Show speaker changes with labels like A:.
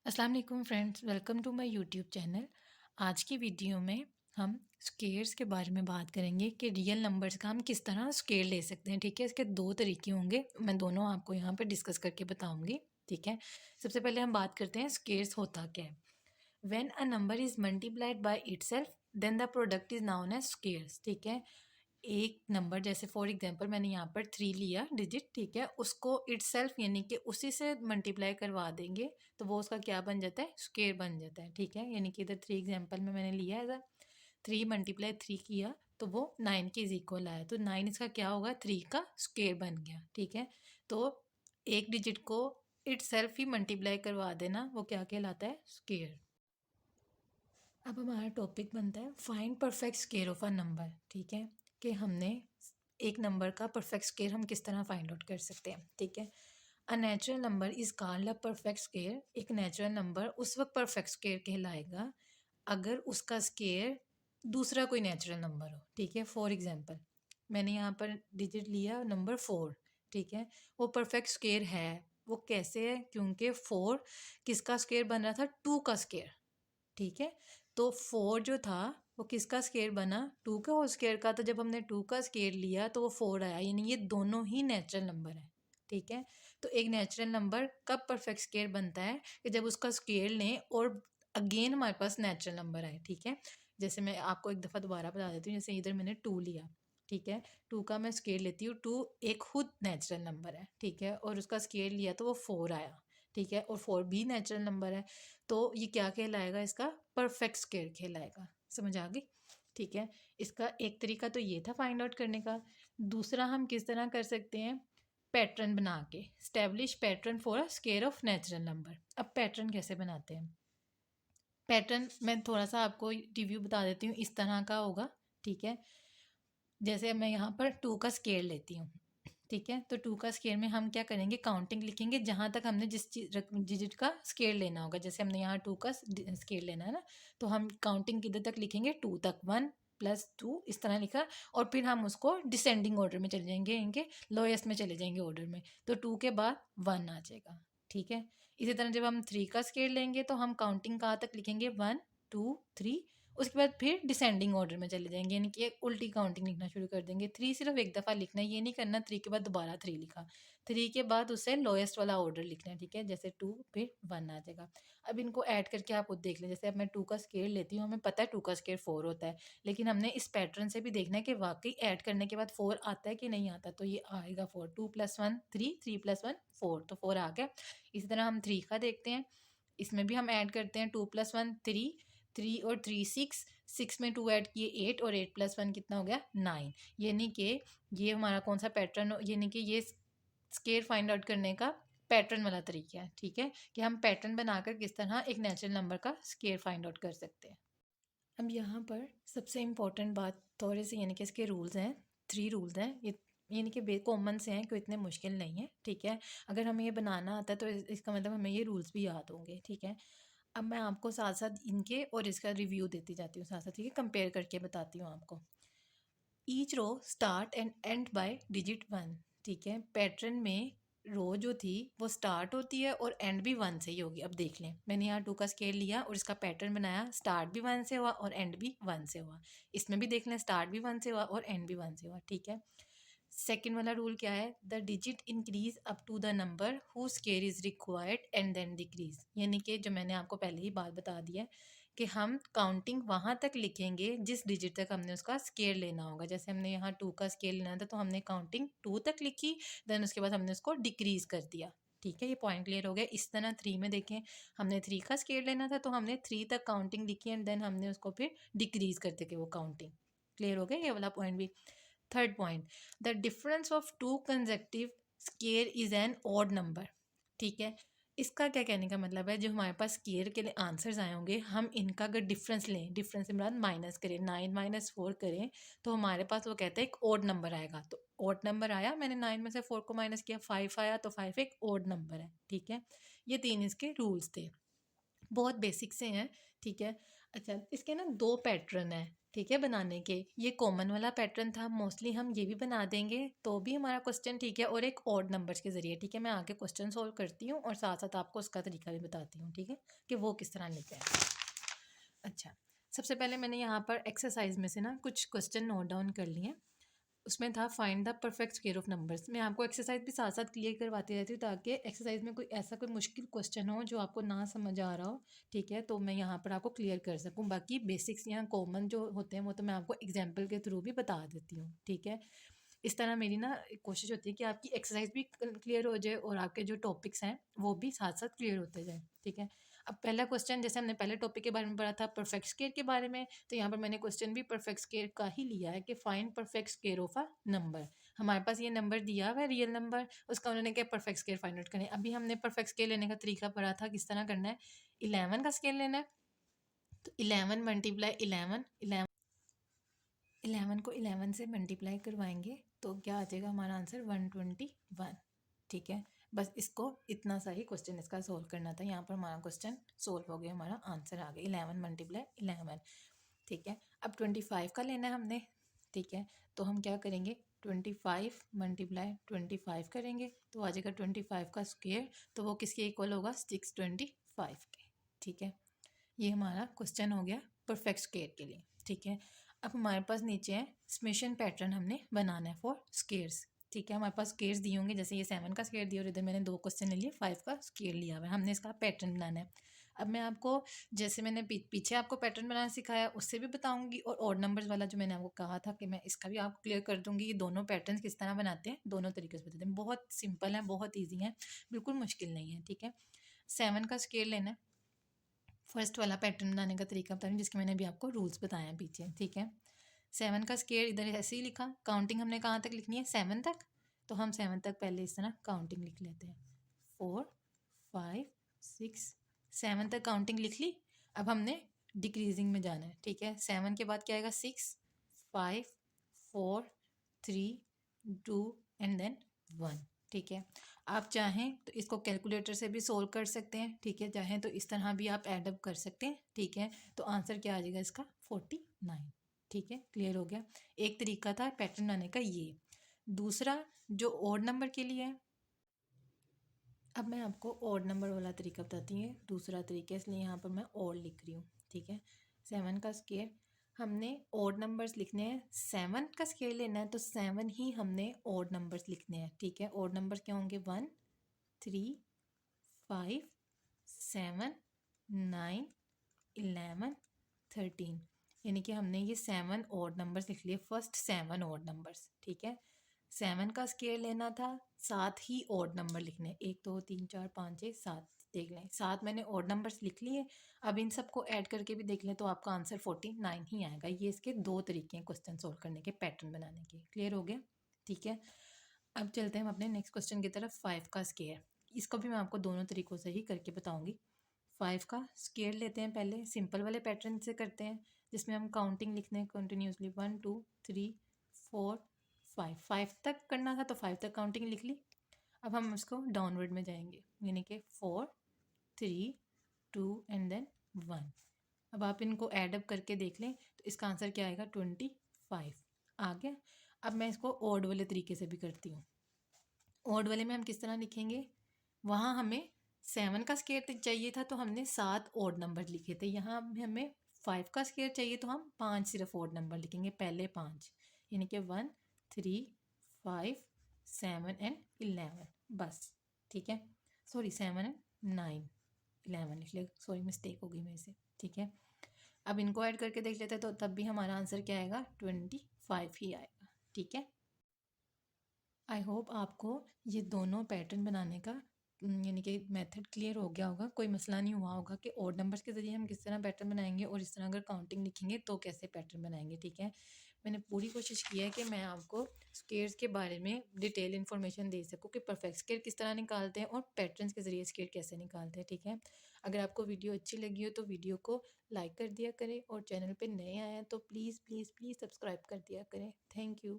A: अस्सलाम वालेकुम friends, welcome to my YouTube channel. आज की वीडियो में हम स्केयर्स के बारे में बात करेंगे कि रियल नंबर्स का हम किस तरह स्केयर ले सकते हैं। ठीक है, इसके दो तरीके होंगे, मैं दोनों आपको यहाँ पे डिस्कस करके बताऊंगी। ठीक है, सबसे पहले हम बात करते हैं स्केयर्स होता क्या है। When a number is multiplied by itself then the product is known as squares. ठीक है, एक नंबर जैसे फॉर एग्जांपल मैंने यहाँ पर 3 लिया डिजिट, ठीक है, उसको इटसेल्फ यानी कि उसी से मल्टीप्लाई करवा देंगे तो वो उसका क्या बन जाता है, स्केयर बन जाता है। ठीक है, यानी कि इधर 3 एग्जांपल में मैंने लिया है, 3 मल्टीप्लाई 3 किया तो वो 9 के इज इक्वल आया, तो 9 इसका क्या होगा, 3 का स्केयर बन गया। ठीक है, तो एक डिजिट को इटसेल्फ ही मल्टीप्लाई करवा देना वो क्या कहलाता है, स्केयर। अब हमारा टॉपिक बनता है find perfect square of a number. ठीक है, कि हमने एक नंबर का परफेक्ट स्केयर हम किस तरह फाइंड आउट कर सकते हैं। ठीक है, a natural number is called a perfect square. एक नेचुरल नंबर उस वक्त परफेक्ट स्केयर कहलाएगा अगर उसका स्केयर दूसरा कोई नेचुरल नंबर हो। ठीक है, फॉर एग्जांपल मैंने यहाँ पर डिजिट लिया नंबर 4। ठीक है, वो परफेक्ट स्केयर है। वो कैसे है, क्योंकि 4 किसका स्केयर बन रहा था, 2 का स्केयर। ठीक है, तो 4 जो था वो किसका स्केयर बना, 2 का होल स्केयर का। तो जब हमने 2 का स्केयर लिया तो वो 4 आया, यानी ये दोनों ही नेचुरल नंबर है। ठीक है, तो एक नेचुरल नंबर कब परफेक्ट स्केयर बनता है, कि जब उसका स्केयर लें और अगेन हमारे पास नेचुरल नंबर आए। ठीक है, जैसे मैं आपको एक दफ़ा दोबारा बता देती हूँ, जैसे इधर मैंने 2 लिया। ठीक है, 2 का मैं स्केयर लेती हूँ, 2 एक खुद नेचुरल नंबर है। ठीक है, और उसका स्केयर लिया तो वो 4 आया। ठीक है, और 4 भी नेचुरल नंबर है, तो ये क्या कहलाएगा, इसका परफेक्ट स्केयर कहलाएगा। समझ आ गई। ठीक है, इसका एक तरीका तो ये था फाइंड आउट करने का। दूसरा हम किस तरह कर सकते हैं, पैटर्न बना के, establish pattern for a square of natural number. अब पैटर्न कैसे बनाते हैं, पैटर्न मैं थोड़ा सा आपको रिव्यू बता देती हूँ, इस तरह का होगा। ठीक है, जैसे मैं यहाँ पर 2 का स्केयर लेती हूँ। ठीक है, तो 2 का स्केयर में हम क्या करेंगे, काउंटिंग लिखेंगे जहाँ तक हमने जिस चीज डिजिट का स्केयर लेना होगा। जैसे हमने यहाँ 2 का स्केयर लेना है ना, तो हम काउंटिंग किधर तक लिखेंगे, 2 तक, 1 प्लस 2 इस तरह लिखा। और फिर हम उसको डिसेंडिंग ऑर्डर में चले जाएंगे, इनके लोएस्ट में चले जाएंगे ऑर्डर में, तो 2 के बाद 1 आ जाएगा। ठीक है, इसी तरह जब हम 3 का स्केयर लेंगे तो हम काउंटिंग कहाँ तक लिखेंगे, 1 2 3, उसके बाद फिर डिसेंडिंग ऑर्डर में चले जाएंगे, यानी कि एक उल्टी काउंटिंग लिखना शुरू कर देंगे। 3 सिर्फ एक दफ़ा लिखना है, ये नहीं करना 3 के बाद दोबारा 3 लिखा। 3 के बाद उससे लोएस्ट वाला ऑर्डर लिखना है। ठीक है, जैसे 2 फिर 1 आ जाएगा। अब इनको ऐड करके आप खुद देख लें, जैसे अब मैं 2 का स्केयर लेती हूँ, हमें पता है 2 का स्केयर 4 होता है, लेकिन हमने इस पैटर्न से भी देखना है कि वाकई ऐड करने के बाद 4 आता है कि नहीं आता। तो ये आएगा 4, 2 + 1 3, 3 + 1 4, तो 4 आ गया। इसी तरह हम 3 का देखते हैं, इसमें भी हम ऐड करते हैं, 2 + 1 3, 3 और 3 6, 6 में 2 ऐड किए 8, और 8 + 1 कितना हो गया, 9। यानी कि ये हमारा कौन सा पैटर्न, यानी कि ये स्केयर फाइंड आउट करने का पैटर्न वाला तरीका है। ठीक है, कि हम पैटर्न बनाकर किस तरह एक नेचुरल नंबर का स्केयर फाइंड आउट कर सकते हैं। अब यहाँ पर सबसे इम्पोर्टेंट बात थोड़े से, यानी कि इसके रूल्स हैं, 3 रूल्स हैं ये, यानी कि बे कॉमन से हैं, कोई इतने मुश्किल नहीं है। ठीक है, अगर हमें ये बनाना आता है तो इसका मतलब हमें ये रूल्स भी याद होंगे। ठीक है, अब मैं आपको साथ साथ इनके और इसका रिव्यू देती जाती हूँ साथ साथ। ठीक है, कंपेयर करके बताती हूँ आपको। Each row start and end by digit 1। ठीक है, पैटर्न में रो जो थी वो स्टार्ट होती है और एंड भी 1 से ही होगी। अब देख लें, मैंने यहाँ 2 का स्केल लिया और इसका पैटर्न बनाया, स्टार्ट भी 1 से हुआ और एंड भी 1 से हुआ। इसमें भी देख लें, स्टार्ट भी 1 से हुआ और एंड भी 1 से हुआ। ठीक है, सेकेंड वाला रूल क्या है, the digit increase up to the number who square is required and then decrease. यानी कि जो मैंने आपको पहले ही बात बता दी है कि हम काउंटिंग वहाँ तक लिखेंगे जिस डिजिट तक हमने उसका स्केयर लेना होगा। जैसे हमने यहाँ 2 का स्केयर लेना था तो हमने काउंटिंग 2 तक लिखी, देन उसके बाद हमने उसको डिक्रीज कर दिया। ठीक है, ये पॉइंट क्लियर हो गया। इस तरह 3 में देखें, हमने 3 का स्केयर लेना था तो हमने 3 तक काउंटिंग लिखी एंड देन हमने उसको फिर डिक्रीज करते गए वो काउंटिंग। क्लियर हो गया ये वाला पॉइंट भी। Third point, the difference of two consecutive square is an odd number. ठीक है, इसका क्या कहने का मतलब है, जो हमारे पास स्केयर के लिए आंसर्स आए होंगे, हम इनका अगर डिफरेंस लें, डिफरेंस से मतलब माइनस करें, 9 - 4 करें, तो हमारे पास वो कहता है एक ऑड नंबर आएगा। तो ऑड नंबर आया, मैंने 9 में से 4 को माइनस किया, 5 आया, तो 5 एक ऑड नंबर है। ठीक है, ये 3 इसके रूल्स थे, बहुत बेसिक से हैं। ठीक है, अच्छा, इसके ना 2 पैटर्न हैं, ठीक है, बनाने के। ये कॉमन वाला पैटर्न था, मोस्टली हम ये भी बना देंगे तो भी हमारा क्वेश्चन ठीक है, और एक ऑड नंबर्स के ज़रिए, ठीक है। मैं आगे क्वेश्चन सॉल्व करती हूँ और साथ-साथ आपको उसका तरीका भी बताती हूँ, ठीक है, कि वो किस तरह लेते हैं। अच्छा, सबसे पहले मैंने यहाँ पर एक्सरसाइज में से ना कुछ क्वेश्चन नोट डाउन कर लिए हैं। उसमें था find the perfect square of numbers. मैं आपको एक्सरसाइज भी साथ साथ क्लियर करवाती रहती हूँ ताकि एक्सरसाइज में कोई ऐसा कोई मुश्किल क्वेश्चन हो जो आपको ना समझ आ रहा हो, ठीक है, तो मैं यहाँ पर आपको क्लियर कर सकूँ। बाकी बेसिक्स यहाँ कॉमन जो होते हैं वो तो मैं आपको एग्जाम्पल के थ्रू भी बता देती हूँ, ठीक है। इस तरह मेरी ना कोशिश होती है कि आपकी एक्सरसाइज भी क्लियर हो जाए और आपके जो टॉपिक्स हैं वो भी साथ साथ क्लियर होते जाए, ठीक है। अब पहला क्वेश्चन, जैसे हमने पहले टॉपिक के बारे में पढ़ा था परफेक्ट स्क्वायर के बारे में, तो यहाँ पर मैंने क्वेश्चन भी परफेक्ट स्क्वायर का ही लिया है कि find perfect square of a number. हमारे पास ये नंबर दिया हुआ है रियल नंबर, उसका उन्होंने क्या परफेक्ट स्क्वायर फाइंड आउट करें। अभी हमने परफेक्ट स्क्वायर लेने का तरीका पढ़ा था, किस तरह करना है। 11 का स्क्वायर लेना है, तो 11 मल्टीप्लाई 11, 11 को 11 से मल्टीप्लाई करवाएंगे तो क्या आ जाएगा हमारा आंसर 121, ठीक है। बस इसको इतना सा ही क्वेश्चन इसका सोल्व करना था। यहाँ पर हमारा क्वेश्चन सोल्व हो गया, हमारा आंसर आ गया 11 मल्टीप्लाई 11, ठीक है। अब 25 का लेना है हमने, ठीक है, तो हम क्या करेंगे 25 मल्टीप्लाई 25 करेंगे तो आ जाएगा 25 का स्क्वायर, तो वो किसके इक्वल होगा 625 के, ठीक है। ये हमारा क्वेश्चन हो गया परफेक्ट स्क्वायर के लिए, ठीक है। अब हमारे पास नीचे है समेशन पैटर्न हमने बनाना है फॉर स्क्वायर्स, ठीक है। हमारे पास स्क्वायर्स दिए होंगे, जैसे ये 7 का स्क्वायर दिया और इधर मैंने 2 क्वेश्चन ले लिए, 5 का स्क्वायर लिया हुआ है, हमने इसका पैटर्न बनाना है। अब मैं आपको, जैसे मैंने पीछे आपको पैटर्न बनाना सिखाया उससे भी बताऊंगी, और ऑड नंबर्स वाला जो मैंने आपको कहा था कि मैं इसका भी आपको क्लियर कर दूंगी। ये दोनों पैटर्न किस तरह बनाते हैं, दोनों तरीके से बताते हैं, बहुत सिंपल है, बहुत ईजी है, बिल्कुल मुश्किल नहीं है, ठीक है। 7 का स्क्वायर लेना है, फर्स्ट वाला पैटर्न बनाने का तरीका बता रही हूँ जिसके मैंने अभी आपको रूल्स बताए हैं पीछे, ठीक है। 7 का स्क्वायर इधर ऐसे ही लिखा, काउंटिंग हमने कहाँ तक लिखनी है 7 तक, तो हम 7 तक पहले इस तरह काउंटिंग लिख लेते हैं, 4 5 6 7 तक काउंटिंग लिख ली। अब हमने डिक्रीजिंग में जाना है, ठीक है। 7 के बाद क्या आएगा 6 5 4 3 2 एंड देन 1, ठीक है। आप चाहें तो इसको कैलकुलेटर से भी सोल्व कर सकते हैं, ठीक है, चाहें तो इस तरह भी आप एडअप कर सकते हैं, ठीक है। तो आंसर क्या आ जाएगा इसका 49, ठीक है, क्लियर हो गया। एक तरीका था पैटर्न बनाने का ये। दूसरा जो ओड नंबर के लिए है, अब मैं आपको ओड नंबर वाला तरीका बताती हूँ, दूसरा तरीका, इसलिए यहाँ पर मैं ओड लिख रही हूँ, ठीक है। 7 का स्क्वायर, हमने ओड नंबर्स लिखने हैं, 7 का स्क्वायर लेना है तो 7 ही हमने ओड नंबर्स लिखने हैं, ठीक है। ओड नंबर्स क्या होंगे 1 3 5 7 9 11 13, यानी कि हमने ये 7 ऑड नंबर्स लिख लिए, फर्स्ट 7 ऑड नंबर्स, ठीक है। 7 का स्क्वायर लेना था, 7 ही ऑड नंबर लिखने, 1 2 3 4 5 6 7, देख लें 7 मैंने ऑड नंबर्स लिख लिए। अब इन सबको ऐड करके भी देख लें तो आपका आंसर 49 ही आएगा। ये इसके 2 तरीके हैं क्वेश्चन सोल्व करने के, पैटर्न बनाने के, क्लियर हो गया, ठीक है। अब चलते हैं हम अपने नेक्स्ट क्वेश्चन की तरफ, 5 का स्क्वायर। इसको भी मैं आपको दोनों तरीक़ों से ही करके बताऊंगी। 5 का स्क्वायर लेते हैं, पहले सिंपल वाले पैटर्न से करते हैं जिसमें हम काउंटिंग लिखते हैं कंटिन्यूसली, 1 2 3 4 5, 5 तक करना था तो 5 तक काउंटिंग लिख ली। अब हम उसको डाउनवर्ड में जाएंगे, यानी कि 4 3 2 एंड देन 1। अब आप इनको एडअप करके देख लें तो इसका आंसर क्या आएगा 25 आ गया। अब मैं इसको ऑड वाले तरीके से भी करती हूँ। ऑड वाले में हम किस तरह लिखेंगे, वहाँ हमें 7 का स्क्वायर चाहिए था तो हमने 7 ऑड नंबर लिखे थे, यहाँ हमें 5 का स्क्वायर चाहिए तो हम 5 सिर्फ ऑड नंबर लिखेंगे, पहले 5, यानी कि 1 3 5 7 एंड 11, बस, ठीक है। सॉरी 7 एंड 9 11 लिख लिया, सॉरी मिस्टेक हो गई मेरे से, ठीक है। अब इनको ऐड करके देख लेते हैं तो तब भी हमारा आंसर क्या आएगा 25 ही आएगा, ठीक है। आई होप आपको ये दोनों पैटर्न बनाने का यानी कि मेथड क्लियर हो गया होगा, कोई मसला नहीं हुआ होगा कि ऑड नंबर्स के ज़रिए हम किस तरह पैटर्न बनाएंगे और इस तरह अगर काउंटिंग लिखेंगे तो कैसे पैटर्न बनाएंगे, ठीक है। मैंने पूरी कोशिश की है कि मैं आपको स्क्वेयर्स के बारे में डिटेल इन्फॉर्मेशन दे सकूँ कि परफेक्ट स्क्वेयर किस तरह निकालते हैं और पैटर्न्स के ज़रिए स्क्वेयर कैसे निकालते हैं, ठीक है। अगर आपको वीडियो अच्छी लगी हो तो वीडियो को लाइक कर दिया करें और चैनल पर नए आए हैं तो प्लीज़ प्लीज़ प्लीज़ सब्सक्राइब कर दिया करें। Thank you.